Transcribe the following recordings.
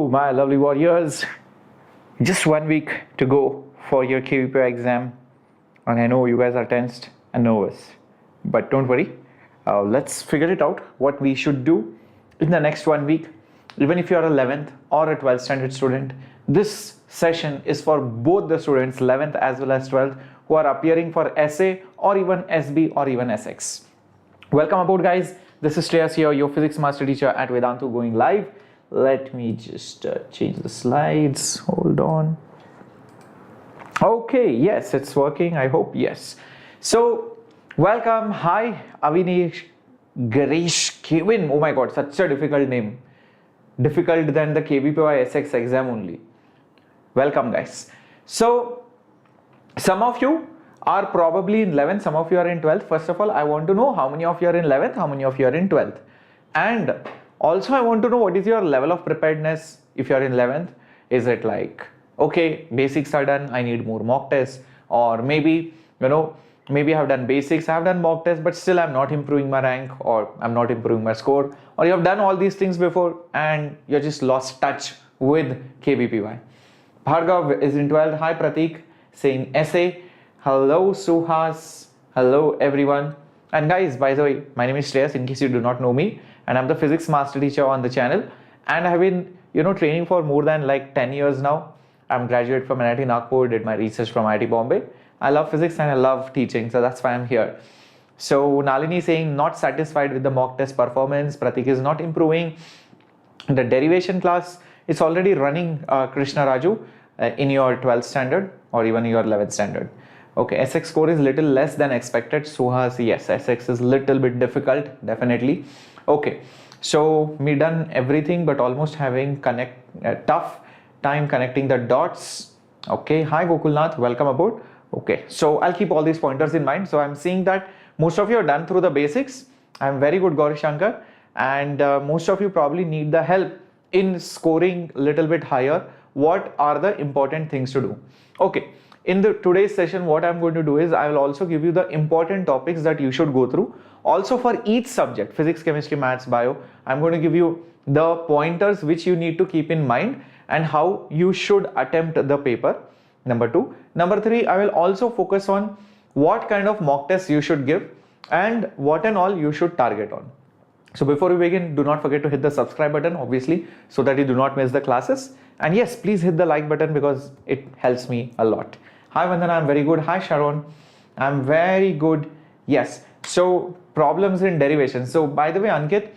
Hello, my lovely warriors. Just 1 week to go for your KVPY exam, and I know you guys are tensed and nervous, but don't worry. Let's figure it out what we should do in the next 1 week. Even if you are 11th or a 12th standard student, this session is for both the students, 11th as well as 12th, who are appearing for SA or even SB or even SX. Welcome aboard, guys. This is Shreyas here, your physics master teacher at Vedantu, going live. Let me just change the slides. Hold on. Okay, yes, it's working. I hope yes. So, welcome. Hi, Avinish, Garesh, Kevin. Oh my God, such a difficult name. Difficult than the KVPY SX exam only. Welcome, guys. So, some of you are probably in 11th, some of you are in 12th. First of all, I want to know how many of you are in 11th, how many of you are in 12th. And also, I want to know what is your level of preparedness if you are in 11th. Is it like, okay, basics are done, I need more mock tests, or maybe, maybe I have done basics, I have done mock tests, but still I'm not improving my rank or I'm not improving my score, or you have done all these things before and you're just lost touch with KVPY. Bhargav is in 12th. Hi, Pratik, saying SA. Hello, Suhas. Hello, everyone. And guys, by the way, my name is Shreyas, in case you do not know me, and I'm the physics master teacher on the channel, and I have been training for more than like 10 years now. I'm graduate from IIT Nagpur, did my research from IIT Bombay. I love physics and I love teaching, so that's why I'm here. So Nalini saying not satisfied with the mock test performance. Pratik is not improving. The derivation class is already running, Krishna Raju, in your 12th standard or even your 11th standard. Okay, SX score is little less than expected. Suhas, yes, SX is little bit difficult, definitely. Okay, so me done everything but almost having tough time connecting the dots. Okay, hi Gokulnath, welcome aboard. Okay, so I'll keep all these pointers in mind. So I'm seeing that most of you are done through the basics. I'm very good, Gauri Shankar, and most of you probably need the help in scoring a little bit higher. What are the important things to do? Okay, in today's session, what I'm going to do is I will also give you the important topics that you should go through. Also for each subject, physics, chemistry, maths, bio, I'm going to give you the pointers which you need to keep in mind and how you should attempt the paper. Number 2. Number 3, I will also focus on what kind of mock tests you should give and what and all you should target on. So before we begin, do not forget to hit the subscribe button, obviously, so that you do not miss the classes. And yes, please hit the like button because it helps me a lot. Hi Vandana, I'm very good. Hi Sharon, I'm very good. Yes, so problems in derivation. So by the way, Ankit,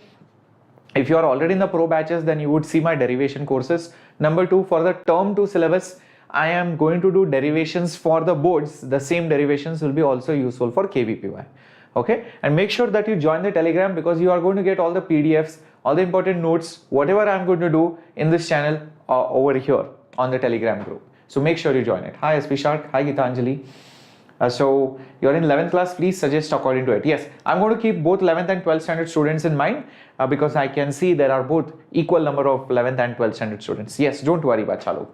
if you are already in the pro batches, then you would see my derivation courses. Number 2, for the term 2 syllabus, I am going to do derivations for the boards. The same derivations will be also useful for KVPY. Okay, and make sure that you join the Telegram because you are going to get all the PDFs, all the important notes, whatever I'm going to do in this channel over here on the Telegram group. So make sure you join it. Hi SP Shark, hi Gitanjali. So you're in 11th class, please suggest according to it. Yes, I'm going to keep both 11th and 12th standard students in mind because I can see there are both equal number of 11th and 12th standard students. Yes, don't worry, bachalo.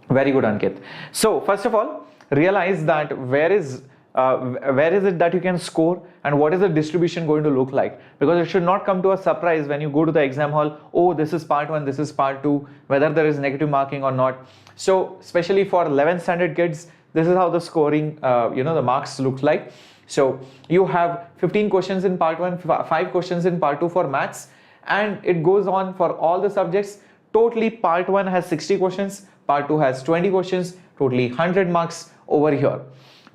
Very good, Ankit. So first of all, realize that where is it that you can score and what is the distribution going to look like, because it should not come to a surprise when you go to the exam hall. Oh, this is part 1, this is part 2, whether there is negative marking or not. So especially for 11th standard kids, this is how the scoring, the marks look like. So you have 15 questions in part 1, 5 questions in part 2 for maths, and it goes on for all the subjects. Totally part 1 has 60 questions, part 2 has 20 questions, totally 100 marks over here.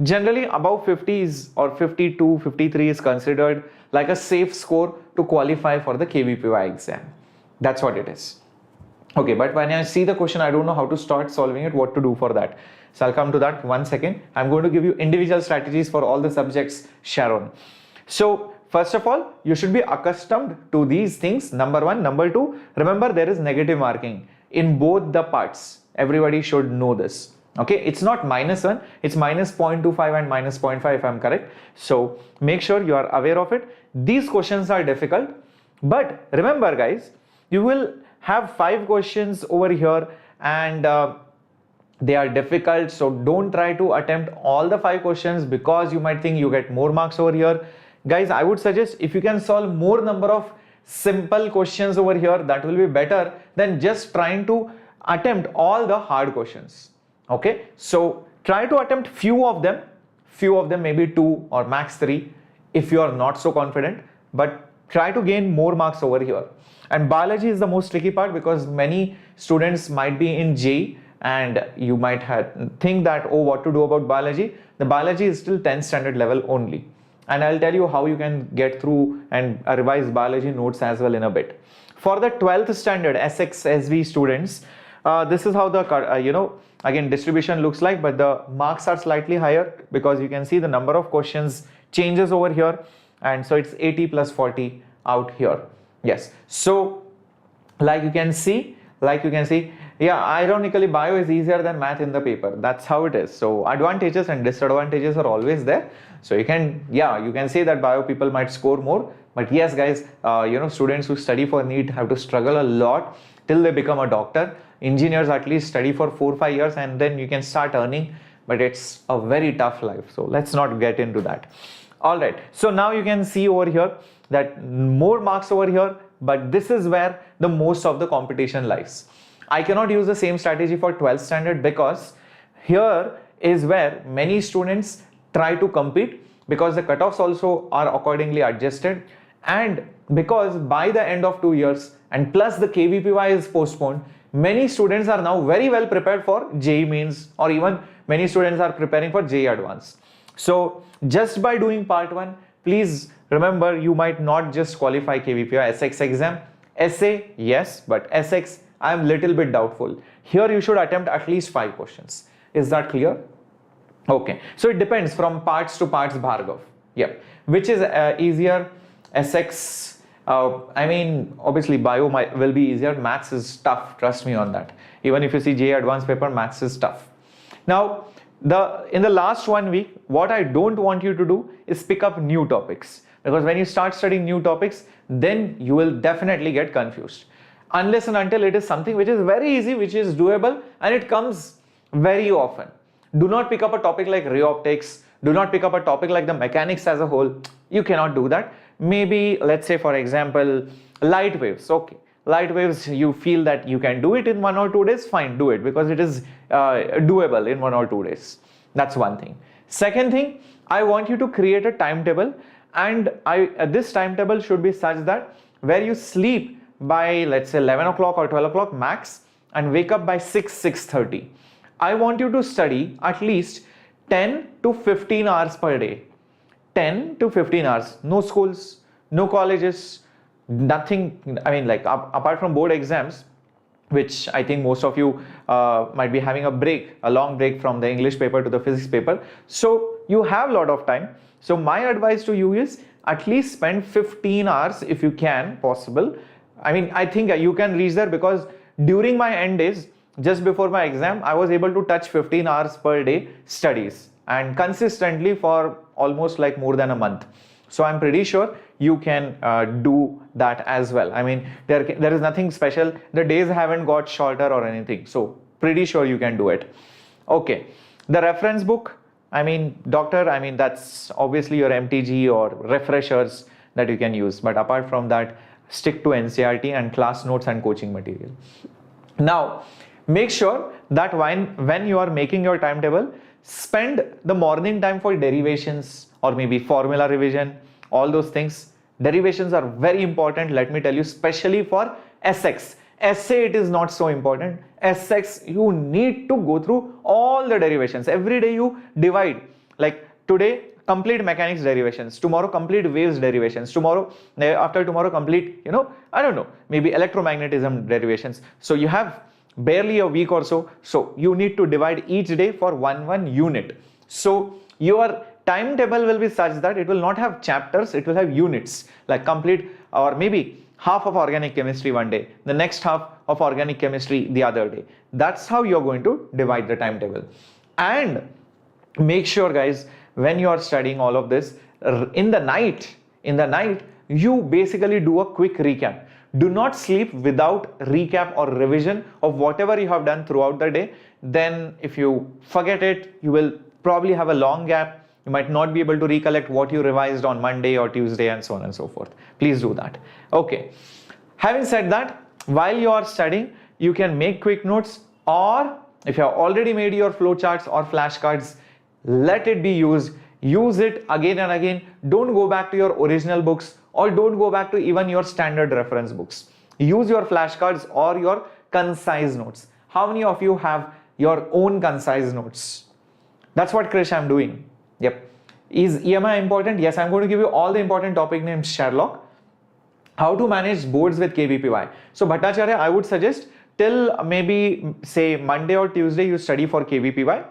Generally above 50s or 52, 53 is considered like a safe score to qualify for the KVPY exam. That's what it is. Okay, but when I see the question, I don't know how to start solving it, what to do for that. So I'll come to that 1 second. I'm going to give you individual strategies for all the subjects, Sharon. So first of all, you should be accustomed to these things. Number 1. Number 2, remember there is negative marking in both the parts. Everybody should know this. Okay, it's not -1, it's -0.25 and -0.5 if I'm correct. So make sure you are aware of it. These questions are difficult, but remember guys, you will have 5 questions over here and they are difficult. So don't try to attempt all the 5 questions because you might think you get more marks over here. Guys, I would suggest if you can solve more number of simple questions over here, that will be better than just trying to attempt all the hard questions. Okay, so try to attempt few of them, maybe 2 or max 3 if you are not so confident, but try to gain more marks over here. And biology is the most tricky part because many students might be in JEE and you might think that, oh, what to do about biology. The biology is still 10th standard level only, and I'll tell you how you can get through and revise biology notes as well in a bit. For the 12th standard SXSV students, this is how the again distribution looks like, but the marks are slightly higher because you can see the number of questions changes over here, and so it's 80 plus 40 out here. Yes, so like you can see, yeah, ironically bio is easier than math in the paper. That's how it is. So advantages and disadvantages are always there. So you can say that bio people might score more, but yes guys, students who study for NEET have to struggle a lot till they become a doctor. Engineers at least study for 4-5 years and then you can start earning, but it's a very tough life. So let's not get into that. All right, so now you can see over here that more marks over here, but this is where the most of the competition lies. I cannot use the same strategy for 12th standard because here is where many students try to compete, because the cutoffs also are accordingly adjusted, and because by the end of 2 years and plus the KVPY is postponed, many students are now very well prepared for JEE Mains, or even many students are preparing for JEE Advanced. So just by doing part 1, please remember, you might not just qualify KVPY SX exam. Essay, yes, but SX, I am little bit doubtful. Here you should attempt at least 5 questions. Is that clear? Okay, so it depends from parts to parts, Bhargav. Yeah, which is easier? SX, I mean, obviously bio will be easier. Maths is tough, trust me on that. Even if you see JEE Advanced paper, maths is tough. Now, in the last 1 week, what I don't want you to do is pick up new topics, because when you start studying new topics, then you will definitely get confused. Unless and until it is something which is very easy, which is doable, and it comes very often. Do not pick up a topic like ray optics. Do not pick up a topic like the mechanics as a whole. You cannot do that. Maybe, let's say for example, light waves. Okay, light waves, you feel that you can do it in 1 or 2 days, fine, do it, because it is doable in 1 or 2 days. That's one thing. Second thing, I want you to create a timetable, and this timetable should be such that where you sleep by, let's say, 11 o'clock or 12 o'clock max and wake up by 6:30. I want you to study at least 10 to 15 hours per day. 10 to 15 hours. No schools, no colleges, nothing. I mean, like apart from board exams, which I think most of you might be having a long break from the English paper to the physics paper. So you have a lot of time. So my advice to you is at least spend 15 hours if you can, possible. I mean, I think you can reach there, because during my end days, just before my exam, I was able to touch 15 hours per day studies, and consistently for almost like more than a month. So I'm pretty sure you can do that as well. I mean, there is nothing special. The days haven't got shorter or anything. So pretty sure you can do it. Okay. The reference book, I mean, doctor, I mean, that's obviously your MTG or refreshers that you can use. But apart from that, stick to NCERT and class notes and coaching material. Now, make sure that when you are making your timetable, spend the morning time for derivations or maybe formula revision, all those things. Derivations are very important, let me tell you, especially for SX. Essay, it is not so important. SX, you need to go through all the derivations. Every day you divide, like today, complete mechanics derivations, tomorrow complete waves derivations, tomorrow, after tomorrow complete, I don't know, maybe electromagnetism derivations. So you have barely a week or so. So you need to divide each day for one unit. So your timetable will be such that it will not have chapters, it will have units, like complete or maybe half of organic chemistry one day, the next half of organic chemistry the other day. That's how you're going to divide the timetable. And make sure, guys, when you are studying all of this, in the night, you basically do a quick recap. Do not sleep without recap or revision of whatever you have done throughout the day. Then if you forget it, you will probably have a long gap You might not be able to recollect what you revised on Monday or Tuesday and so on and so forth. Please do that. Okay. Having said that, while you are studying, you can make quick notes, or if you have already made your flowcharts or flashcards, let it be used. Use it again and again. Don't go back to your original books, or don't go back to even your standard reference books. Use your flashcards or your concise notes. How many of you have your own concise notes? That's what, Krish, I'm doing. Yep. Is EMI important? Yes, I'm going to give you all the important topic names, Sherlock. How to manage boards with KVPY. So Bhattacharya, I would suggest till maybe say Monday or Tuesday you study for KVPY.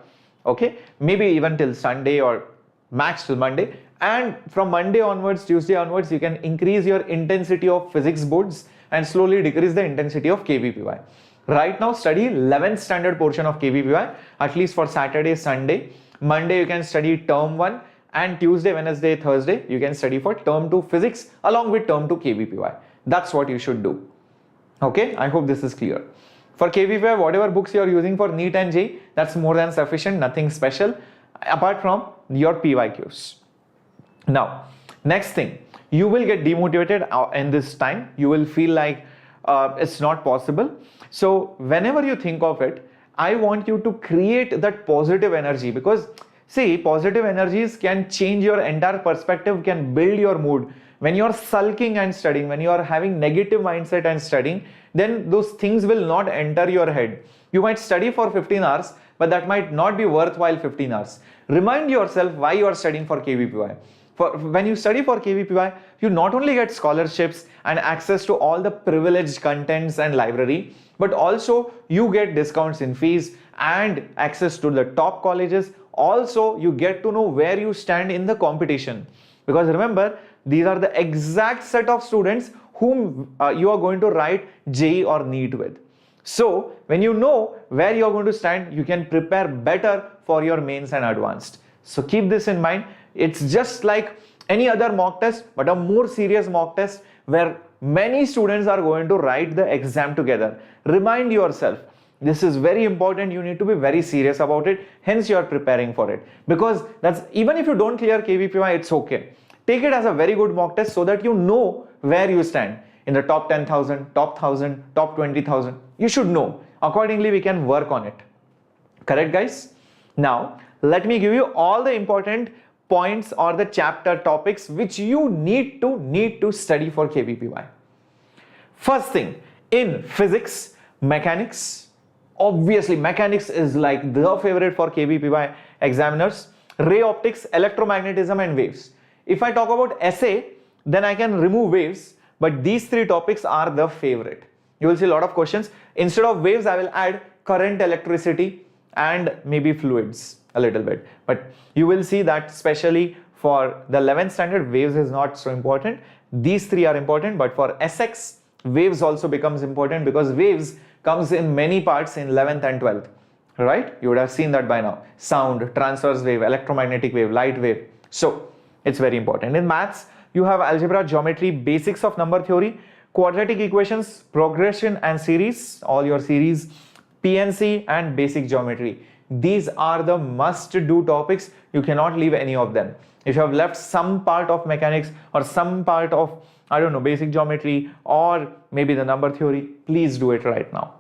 Okay, maybe even till Sunday or max till Monday. And from Monday onwards, Tuesday onwards, you can increase your intensity of physics boards and slowly decrease the intensity of KVPY. Right now, study 11th standard portion of KVPY, at least for Saturday, Sunday. Monday, you can study term 1, and Tuesday, Wednesday, Thursday, you can study for term 2 physics along with term 2 KVPY. That's what you should do. Okay, I hope this is clear. For KVPY, whatever books you are using for NEET and JEE, that's more than sufficient, nothing special apart from your PYQs. Now, next thing, you will get demotivated in this time. You will feel like it's not possible. So whenever you think of it, I want you to create that positive energy, because see, positive energies can change your entire perspective, can build your mood. When you are sulking and studying, when you are having negative mindset and studying, then those things will not enter your head. You might study for 15 hours, but that might not be worthwhile 15 hours. Remind yourself why you are studying for KVPY. When you study for KVPY, you not only get scholarships and access to all the privileged contents and library, but also you get discounts in fees and access to the top colleges. Also, you get to know where you stand in the competition. Because remember, these are the exact set of students whom you are going to write JEE or NEET with. So, when you know where you are going to stand, you can prepare better for your mains and advanced. So, keep this in mind. It's just like any other mock test, but a more serious mock test where many students are going to write the exam together. Remind yourself, this is very important. You need to be very serious about it. Hence, you are preparing for it. Because that's, even if you don't clear KVPY, it's okay. Take it as a very good mock test so that you know where you stand in the top 10,000, top 1,000, top 20,000. You should know. Accordingly, we can work on it. Correct, guys? Now, let me give you all the important points or the chapter topics which you need to study for KVPY. First thing, in physics, mechanics, obviously mechanics is like the favorite for KVPY examiners. Ray optics, electromagnetism and waves. If I talk about SA, then I can remove waves, but these three topics are the favorite. You will see a lot of questions. Instead of waves, I will add current, electricity and maybe fluids a little bit. But you will see that especially for the 11th standard, waves is not so important. These three are important, but for SX, waves also becomes important because waves comes in many parts in 11th and 12th, right? You would have seen that by now. Sound, transverse wave, electromagnetic wave, light wave. So it's very important. In maths, you have algebra, geometry, basics of number theory, quadratic equations, progression and series, all your series, PNC and basic geometry. These are the must-do topics. You cannot leave any of them. If you have left some part of mechanics or some part of, I don't know, basic geometry or maybe the number theory, please do it right now.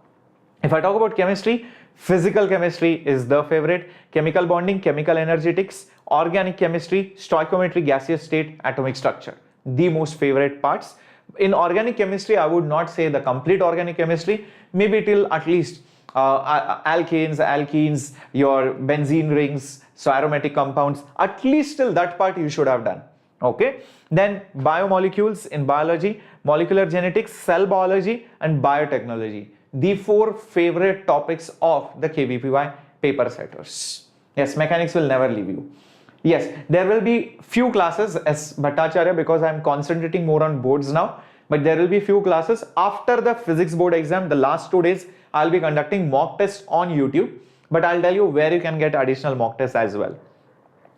If I talk about chemistry, physical chemistry is the favorite. Chemical bonding, chemical energetics, organic chemistry, stoichiometry, gaseous state, atomic structure. The most favorite parts. In organic chemistry, I would not say the complete organic chemistry, maybe till at least alkanes, alkenes, your benzene rings, so aromatic compounds, at least till that part you should have done. Okay. Then biomolecules in biology, molecular genetics, cell biology and biotechnology. The four favorite topics of the KVPY paper setters. Yes, mechanics will never leave you. Yes, there will be few classes as Bhattacharya because I am concentrating more on boards now. But there will be few classes after the physics board exam. The last 2 days, I'll be conducting mock tests on YouTube. But I'll tell you where you can get additional mock tests as well.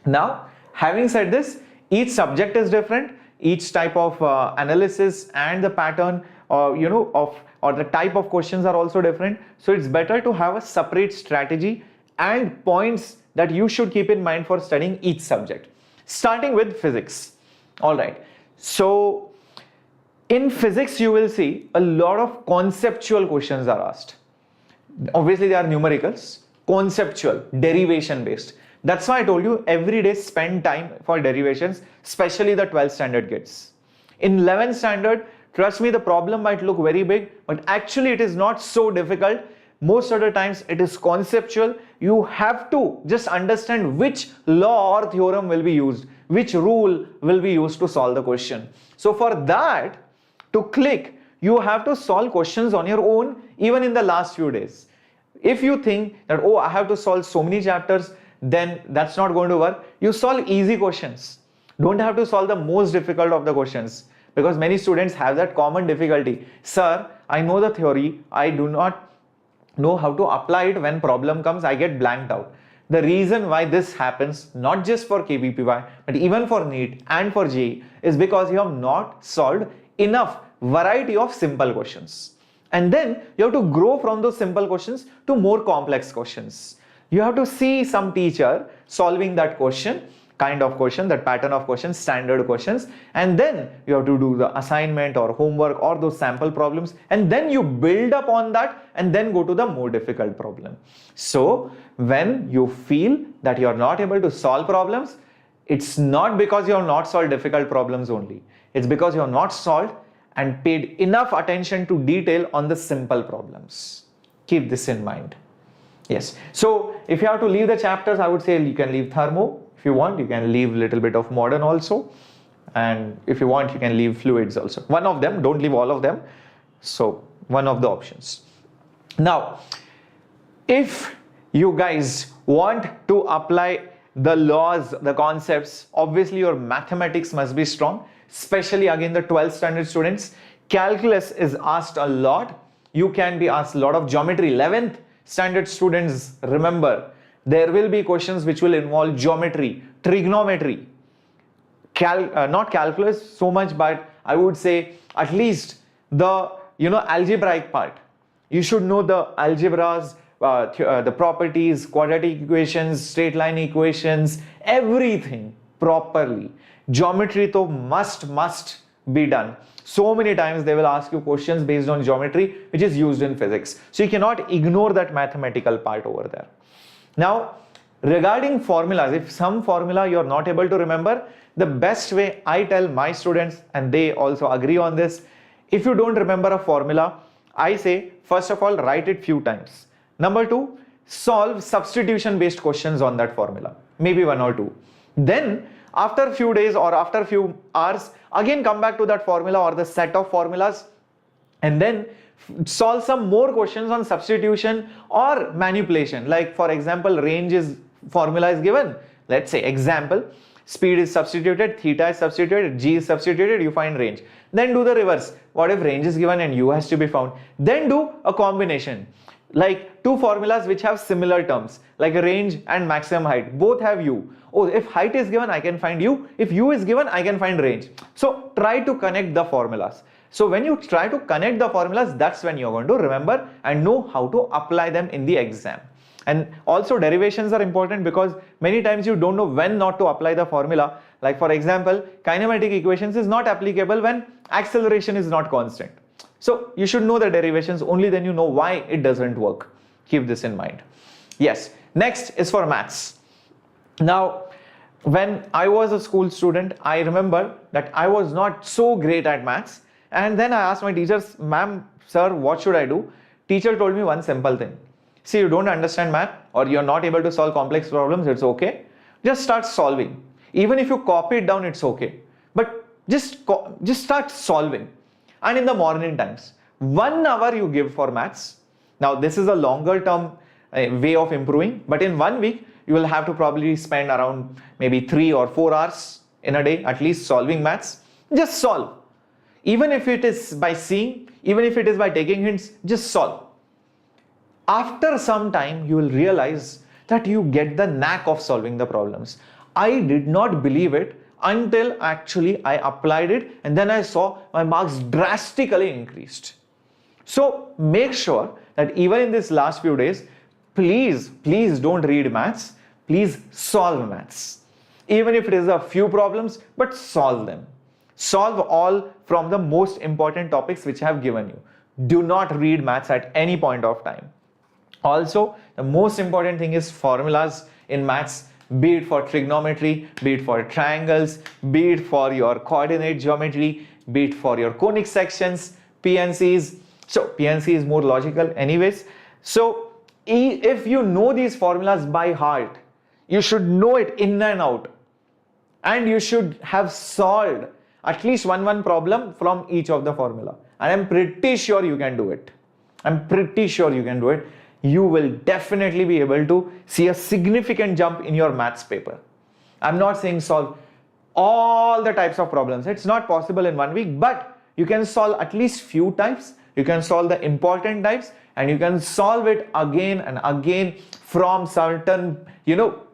Now, having said this, each subject is different. Each type of analysis and the pattern, or the type of questions are also different. So it's better to have a separate strategy and points that you should keep in mind for studying each subject. Starting with physics. All right. So in physics, you will see a lot of conceptual questions are asked. Obviously, they are numericals, conceptual, derivation based. That's why I told you every day spend time for derivations, especially the 12th standard kids. In 11th standard, trust me, the problem might look very big, but actually it is not so difficult. Most of the times it is conceptual. You have to just understand which law or theorem will be used, which rule will be used to solve the question. So for that to click, you have to solve questions on your own even in the last few days. If you think that, oh, I have to solve so many chapters, then that's not going to work. You solve easy questions. Don't have to solve the most difficult of the questions, because many students have that common difficulty. Sir, I know the theory, I do not know how to apply it. When problem comes, I get blanked out. The reason why this happens, not just for KVPY, but even for NEET and for JEE, is because you have not solved enough variety of simple questions. And then you have to grow from those simple questions to more complex questions. You have to see some teacher solving that question, kind of question, that pattern of questions, standard questions, and then you have to do the assignment or homework or those sample problems, and then you build up on that and then go to the more difficult problem. So when you feel that you are not able to solve problems, it's not because you have not solved difficult problems only. It's because you have not solved and paid enough attention to detail on the simple problems. Keep this in mind. Yes. So if you have to leave the chapters, I would say you can leave thermo. If you want, you can leave a little bit of modern also. And if you want, you can leave fluids also. One of them, don't leave all of them. So one of the options. Now, if you guys want to apply the laws, the concepts, obviously your mathematics must be strong, especially again the 12th standard students. Calculus is asked a lot. You can be asked a lot of geometry. 11th standard students, remember, there will be questions which will involve geometry, trigonometry, not calculus so much, but I would say at least the algebraic part. You should know the algebras, the properties, quadratic equations, straight line equations, everything properly. Geometry though must be done. So many times they will ask you questions based on geometry which is used in physics. So you cannot ignore that mathematical part over there. Now, regarding formulas, if some formula you are not able to remember, the best way I tell my students, and they also agree on this, if you don't remember a formula, I say, first of all, write it few times. Number two, solve substitution based questions on that formula, maybe one or two. Then after a few days or after a few hours, again come back to that formula or the set of formulas and then solve some more questions on substitution or manipulation. Like for example, range is formula is given. Let's say example, speed is substituted, theta is substituted, g is substituted, you find range. Then do the reverse. What if range is given and u has to be found? Then do a combination. Like two formulas which have similar terms, like range and maximum height, both have u. Oh, if height is given, I can find u. If u is given, I can find range. So try to connect the formulas. So when you try to connect the formulas, that's when you're going to remember and know how to apply them in the exam. And also derivations are important because many times you don't know when not to apply the formula. Like for example, kinematic equations is not applicable when acceleration is not constant. So you should know the derivations, only then you know why it doesn't work. Keep this in mind. Yes. Next is for maths. Now, when I was a school student, I remember that I was not so great at maths. And then I asked my teachers, ma'am, sir, what should I do? Teacher told me one simple thing. See, you don't understand math or you're not able to solve complex problems, it's okay. Just start solving. Even if you copy it down, it's okay. But just start solving. And in the morning times, 1 hour you give for maths. Now, this is a longer term way of improving, but in 1 week, you will have to probably spend around maybe 3 or 4 hours in a day, at least solving maths. Just solve. Even if it is by seeing, even if it is by taking hints, just solve. After some time, you will realize that you get the knack of solving the problems. I did not believe it until actually I applied it and then I saw my marks drastically increased. So make sure that even in this last few days, please don't read maths. please solve maths. Even if it is a few problems, but solve them. Solve all from the most important topics which I have given you. Do not read maths at any point of time. Also, the most important thing is formulas in maths, be it for trigonometry, be it for triangles, be it for your coordinate geometry, be it for your conic sections, PNCs. So PNC is more logical anyways. So if you know these formulas by heart, you should know it in and out, and you should have solved at least one problem from each of the formula. And I'm pretty sure you can do it. I'm pretty sure you can do it. You will definitely be able to see a significant jump in your maths paper. I'm not saying solve all the types of problems. It's not possible in 1 week, but you can solve at least few types. You can solve the important types, and you can solve it again and again from certain,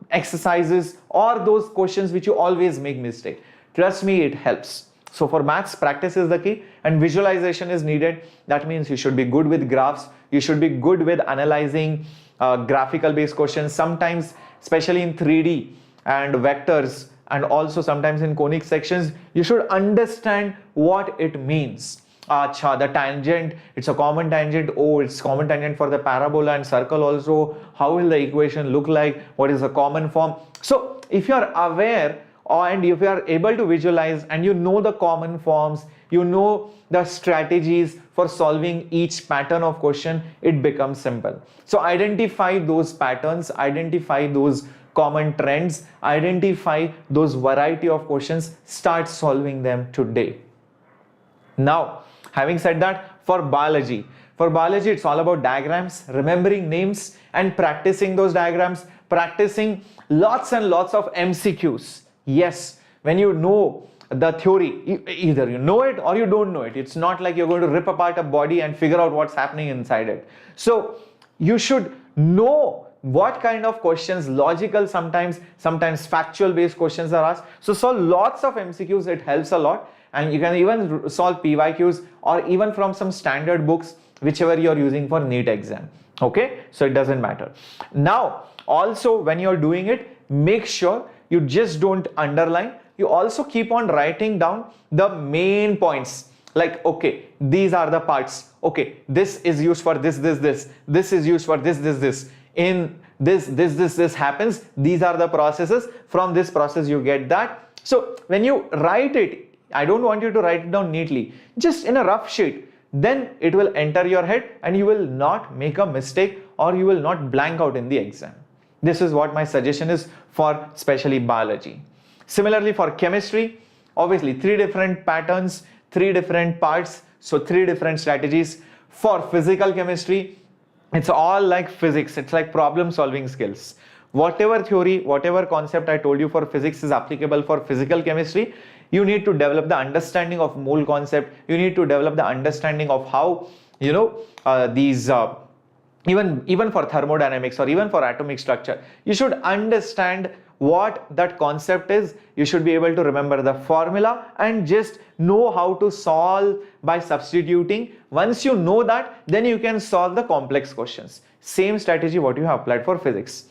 exercises or those questions which you always make mistake. Trust me, it helps. So for maths, practice is the key and visualization is needed. That means you should be good with graphs. You should be good with analyzing graphical based questions, sometimes especially in 3D and vectors, and also sometimes in conic sections. You should understand what it means. Acha, the tangent, it's a common tangent. Oh, it's common tangent for the parabola and circle also. How will the equation look like? What is the common form? So if you are aware, and if you are able to visualize and you know the common forms, you know the strategies for solving each pattern of question, it becomes simple. So identify those patterns, identify those common trends, identify those variety of questions, start solving them today. Now, having said that, for biology it's all about diagrams, remembering names and practicing those diagrams, practicing lots and lots of MCQs. Yes, when you know the theory, either you know it or you don't know it. It's not like you're going to rip apart a body and figure out what's happening inside it. So you should know what kind of questions, logical, sometimes factual based questions are asked. So solve lots of MCQs, it helps a lot. And you can even solve PYQs or even from some standard books, whichever you're using for NEET exam. Okay, so it doesn't matter. Now, also when you're doing it, make sure you just don't underline. You also keep on writing down the main points. Like, okay, these are the parts. Okay, this is used for this. This is used for this. In this happens. These are the processes. From this process, you get that. So when you write it, I don't want you to write it down neatly, just in a rough sheet. Then it will enter your head and you will not make a mistake or you will not blank out in the exam. This is what my suggestion is for especially biology. Similarly for chemistry, obviously 3 different patterns, 3 different parts, so 3 different strategies. For physical chemistry, it's all like physics, it's like problem solving skills. Whatever theory, whatever concept I told you for physics is applicable for physical chemistry. You need to develop the understanding of mole concept. You need to develop the understanding of how, these even for thermodynamics or even for atomic structure, you should understand what that concept is. You should be able to remember the formula and just know how to solve by substituting. Once you know that, then you can solve the complex questions. Same strategy what you have applied for physics.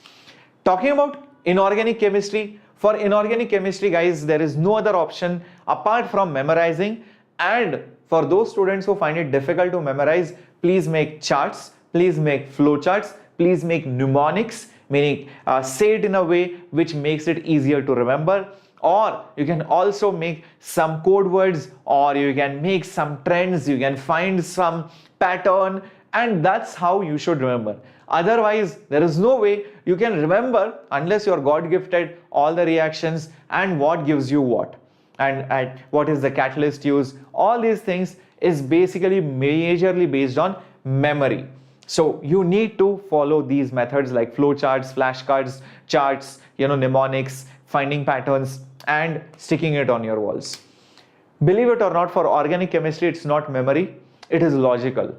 Talking about inorganic chemistry, for inorganic chemistry, guys, there is no other option apart from memorizing. And for those students who find it difficult to memorize, please make charts, please make flow charts, please make mnemonics, meaning say it in a way which makes it easier to remember. Or you can also make some code words, or you can make some trends, you can find some pattern, and that's how you should remember. Otherwise, there is no way you can remember unless you're God gifted all the reactions and what gives you what. And what is the catalyst used. All these things is basically majorly based on memory. So you need to follow these methods like flowcharts, flashcards, charts, mnemonics, finding patterns and sticking it on your walls. Believe it or not, for organic chemistry, it's not memory, it is logical.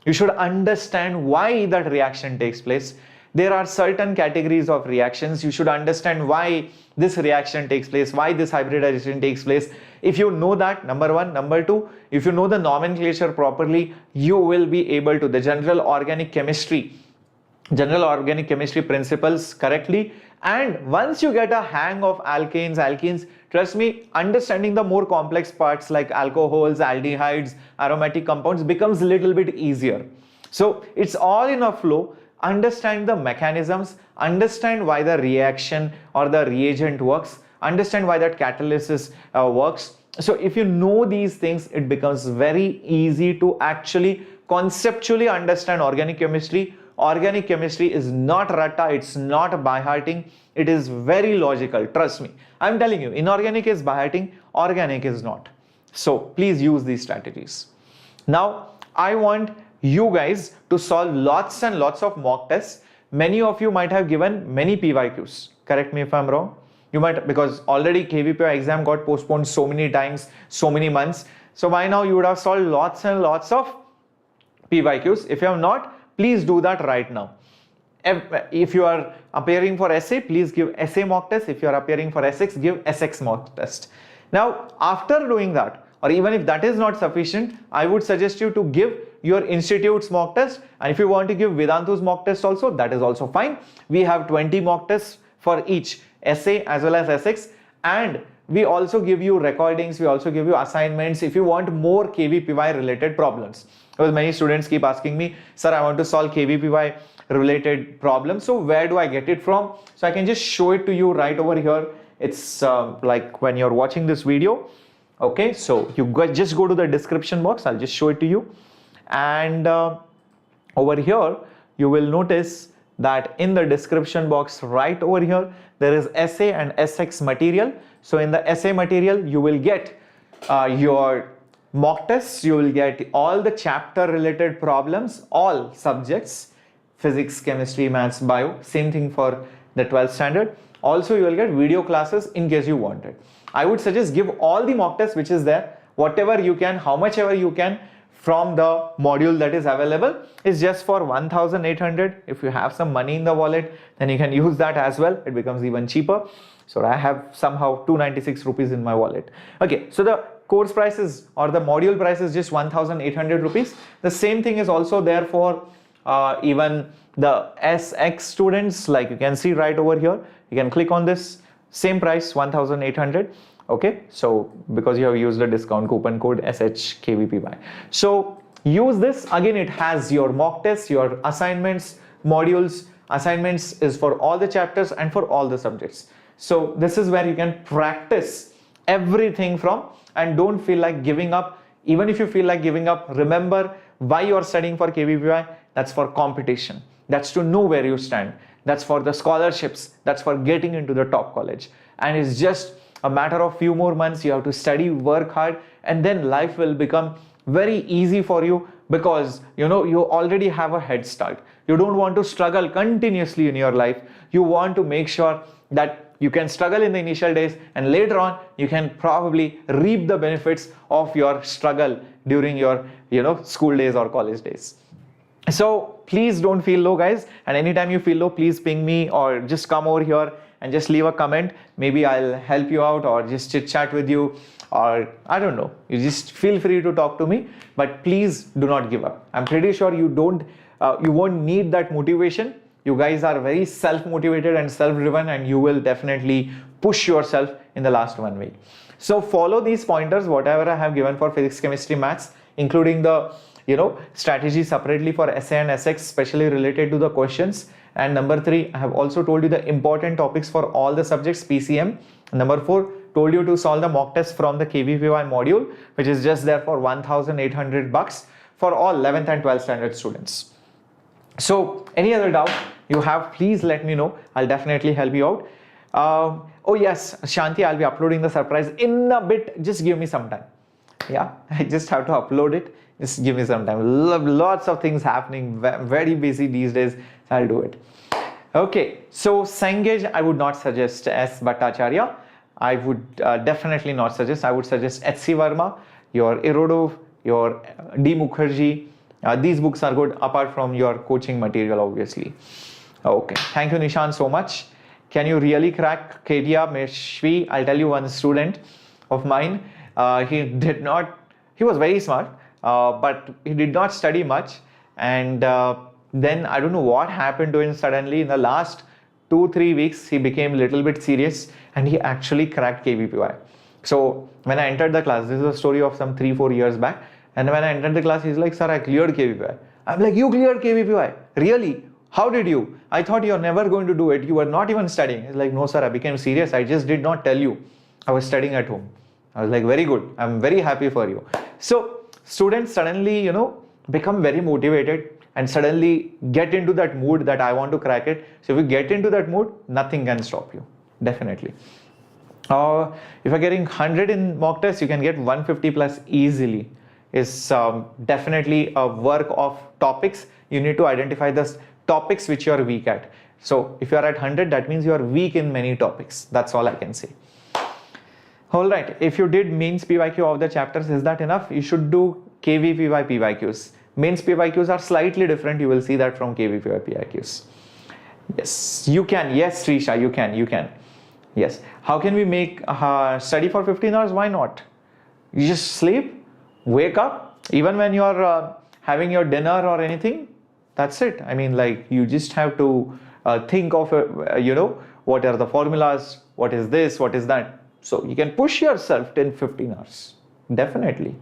You should understand why that reaction takes place. There are certain categories of reactions. You should understand why this reaction takes place, why this hybridization takes place. If you know that, number one. Number two, if you know the nomenclature properly, you will be able to, the general organic chemistry general organic chemistry principles correctly. And once you get a hang of alkenes, trust me, understanding the more complex parts like alcohols, aldehydes, aromatic compounds becomes a little bit easier. So it's all in a flow. Understand the mechanisms, understand why the reaction or the reagent works, understand why that catalysis works. So if you know these things, it becomes very easy to actually conceptually understand organic chemistry. Organic chemistry is not ratta, it's not by-hearting, it is very logical, trust me. I'm telling you, inorganic is by-hearting, organic is not. So please use these strategies. Now, I want you guys to solve lots and lots of mock tests. Many of you might have given many PYQs. Correct me if I'm wrong. You might, because already KVPY exam got postponed so many times, so many months. So by now you would have solved lots and lots of PYQs. If you have not, please do that right now. If you are appearing for essay, please give essay mock test. If you are appearing for SX, give SX mock test. Now, after doing that, or even if that is not sufficient, I would suggest you to give your institute's mock test. And if you want to give Vedantu's mock test also, that is also fine. We have 20 mock tests for each essay as well as SX. And we also give you recordings, we also give you assignments if you want more KVPY related problems. Because many students keep asking me, sir, I want to solve KVPY related problems. So where do I get it from? So I can just show it to you right over here. It's like when you're watching this video. Okay, so you just go to the description box. I'll just show it to you. And over here, you will notice that in the description box right over here, there is essay and SX material. So in the essay material, you will get your mock tests, you will get all the chapter related problems, all subjects, physics, chemistry, maths, bio, same thing for the 12th standard. Also, you will get video classes in case you want it. I would suggest give all the mock tests which is there, whatever you can, how much ever you can from the module that is available. Is just for 1,800. If you have some money in the wallet, then you can use that as well. It becomes even cheaper. So I have somehow 296 rupees in my wallet. Okay, so the course price is, or the module price is just 1,800 rupees. The same thing is also there for even the SX students. Like you can see right over here, you can click on this, same price 1,800. Okay, so because you have used the discount coupon code SHKVPY. So use this. Again, it has your mock tests, your assignments, modules. Assignments is for all the chapters and for all the subjects. So this is where you can practice everything from, and don't feel like giving up. Even if you feel like giving up, remember why you are studying for KVPY. That's for competition. That's to know where you stand. That's for the scholarships. That's for getting into the top college. And it's just a matter of few more months. You have to study, work hard, and then life will become very easy for you, because you know you already have a head start. You don't want to struggle continuously in your life. You want to make sure that you can struggle in the initial days, and later on you can probably reap the benefits of your struggle during your school days or college days. So please don't feel low, guys, and anytime you feel low, please ping me or just come over here and just leave a comment. Maybe I'll help you out or just chit chat with you, or I don't know, you just feel free to talk to me, but please do not give up. I'm pretty sure you won't need that motivation. You guys are very self-motivated and self-driven, and you will definitely push yourself in the last 1 week. So follow these pointers, whatever I have given for physics, chemistry, maths, including the strategy separately for essay and SX, especially related to the questions. And number 3, I have also told you the important topics for all the subjects, PCM. Number 4, told you to solve the mock test from the KVPY module, which is just there for 1,800 bucks for all 11th and 12th standard students. So any other doubt you have, please let me know. I'll definitely help you out. Oh yes, Shanti, I'll be uploading the surprise in a bit. Just give me some time. Yeah, I just have to upload it. Just give me some time. Lots of things happening. Very busy these days. I'll do it. Okay, so Cengage, I would not suggest S. Bhattacharya. I would definitely not suggest. I would suggest H.C. Verma, your Irodov, your D. Mukherjee. These books are good apart from your coaching material, obviously. Okay, thank you, Nishan, so much. Can you really crack Kedia Meshvi? I'll tell you, one student of mine, he was very smart, but he did not study much, and Then I don't know what happened to him suddenly. In the last 2-3 weeks, he became a little bit serious and he actually cracked KVPY. So when I entered the class, this is a story of some 3-4 years back. And when I entered the class, he's like, sir, I cleared KVPY. I'm like, you cleared KVPY? Really? How did you? I thought you're never going to do it. You were not even studying. He's like, no, sir, I became serious. I just did not tell you. I was studying at home. I was like, very good. I'm very happy for you. So students suddenly, become very motivated and suddenly get into that mood that I want to crack it. So if you get into that mood, nothing can stop you. Definitely. If you're getting 100 in mock test, you can get 150 plus easily. Is definitely a work of topics. You need to identify the topics which you are weak at. So if you are at 100, that means you are weak in many topics. That's all I can say. All right, if you did mains PYQ of the chapters, is that enough? You should do KVPY PYQs. Mains PYQs are slightly different. You will see that from KVPY PYQs. Yes, you can. Yes, Srisha, you can. Yes. How can we make study for 15 hours? Why not? You just sleep, wake up, even when you are having your dinner or anything. That's it. I mean, like, you just have to think of, what are the formulas? What is this? What is that? So you can push yourself 10-15 hours. Definitely.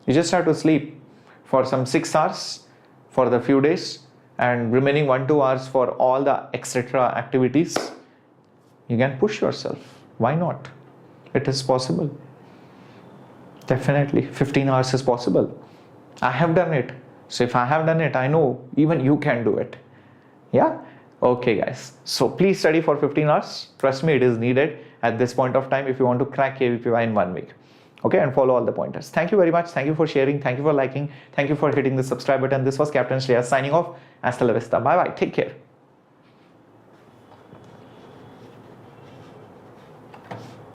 You just have to sleep for some 6 hours for the few days and remaining 1-2 hours for all the etc. activities. You can push yourself. Why not? It is possible. Definitely. 15 hours is possible. I have done it. So if I have done it, I know even you can do it. Yeah? Okay, guys. So please study for 15 hours. Trust me, it is needed at this point of time if you want to crack KVPY in 1 week. Okay, and follow all the pointers. Thank you very much. Thank you for sharing. Thank you for liking. Thank you for hitting the subscribe button. This was Captain Shreyas signing off. Hasta la vista. Bye bye. Take care.